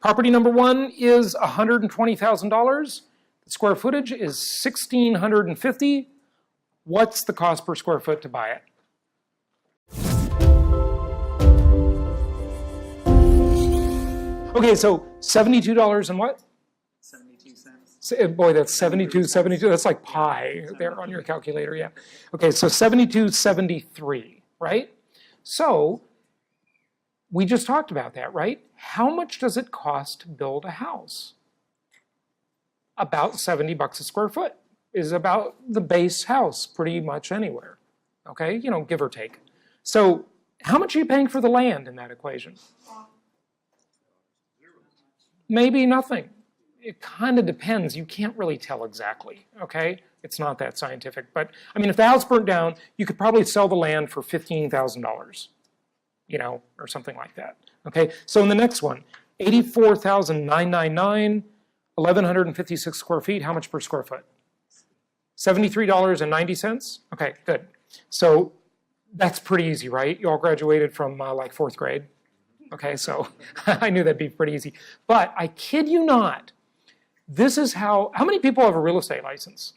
Property number 1 is $120,000. The square footage is 1,650. What's the cost per square foot to buy it? Okay, so $72 and what? 72 cents. Boy, that's 72. That's like pi there on your calculator, yeah. Okay, so 72.73, right? So we just talked about that, right? How much does it cost to build a house? About $70 a square foot is about the base house pretty much anywhere, okay? You know, give or take. So how much are you paying for the land in that equation? Maybe nothing. It kind of depends. You can't really tell exactly, okay? It's not that scientific. But, I mean, if the house burnt down, you could probably sell the land for $15,000, you know, or something like that, okay? So in the next one, 84,999, 1,156 square feet. How much per square foot? $73.90? Okay, good. So that's pretty easy, right? You all graduated from like 4th grade. Okay, so I knew that'd be pretty easy. But I kid you not, this is how many people have a real estate license?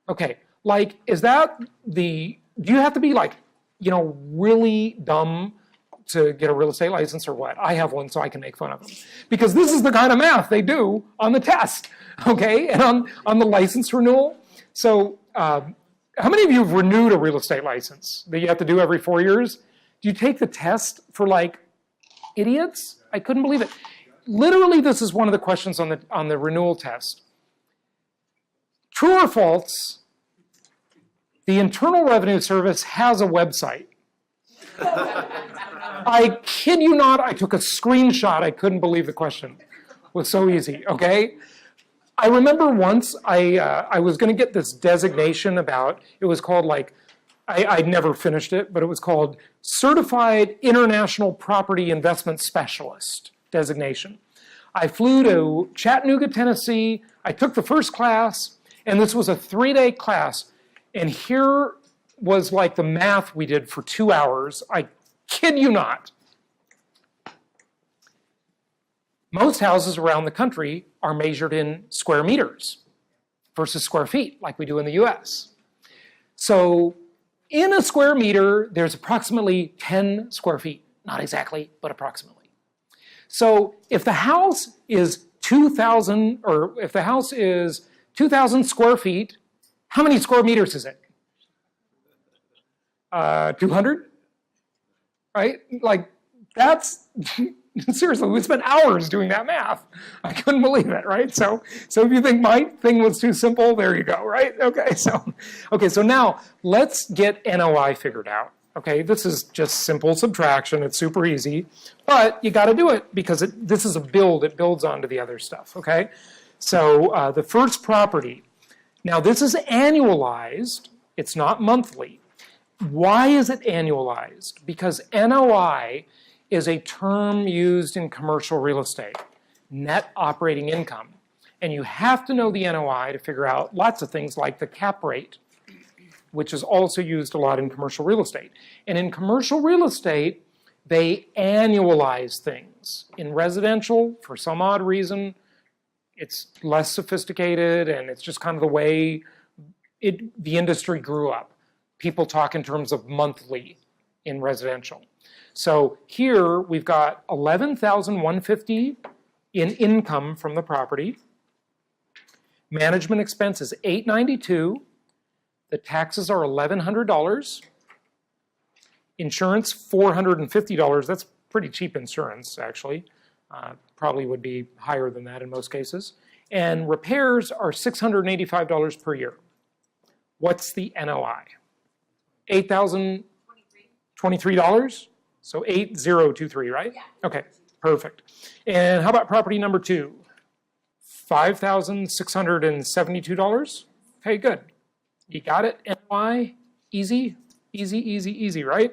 Okay, like, is that do you have to be like, you know, really dumb to get a real estate license or what? I have one, so I can make fun of them. Because this is the kind of math they do on the test, okay, and on the license renewal. So how many of you have renewed a real estate license that you have to do every 4 years? Do you take the test for like idiots? I couldn't believe it. Literally, this is one of the questions on the renewal test. True or false, the Internal Revenue Service has a website. I kid you not, I took a screenshot. I couldn't believe the question. It was so easy, okay? I remember once I was going to get this designation about, it was called like, I never finished it, but it was called Certified International Property Investment Specialist designation. I flew to Chattanooga, Tennessee. I took the first class, and this was a 3-day class. And here was like the math we did for 2 hours. I kid you not. Most houses around the country are measured in square meters versus square feet, like we do in the US. So in a square meter, there's approximately 10 square feet. Not exactly, but approximately. So if the house is 2,000, or if the house is 2,000 square feet, how many square meters is it? 200? Right? Like, that's, seriously, we spent hours doing that math. I couldn't believe it, right? So if you think my thing was too simple, there you go, right? Okay, so now let's get NOI figured out. Okay, this is just simple subtraction. It's super easy, but you got to do it because this is a build. It builds onto the other stuff, okay? So the first property. Now, this is annualized. It's not monthly. Why is it annualized? Because NOI is a term used in commercial real estate, net operating income. And you have to know the NOI to figure out lots of things like the cap rate, which is also used a lot in commercial real estate. And in commercial real estate, they annualize things. In residential, for some odd reason, it's less sophisticated, and it's just kind of the way the industry grew up. People talk in terms of monthly in residential. So here we've got $11,150 in income from the property. Management expense is $892. The taxes are $1,100. Insurance, $450. That's pretty cheap insurance, actually. Probably would be higher than that in most cases. And repairs are $685 per year. What's the NOI? $8,023? So 8023, right? Yeah. Okay, perfect. And how about property number 2? $5,672? Okay, good. You got it? NOI? Easy, easy, easy, easy, right?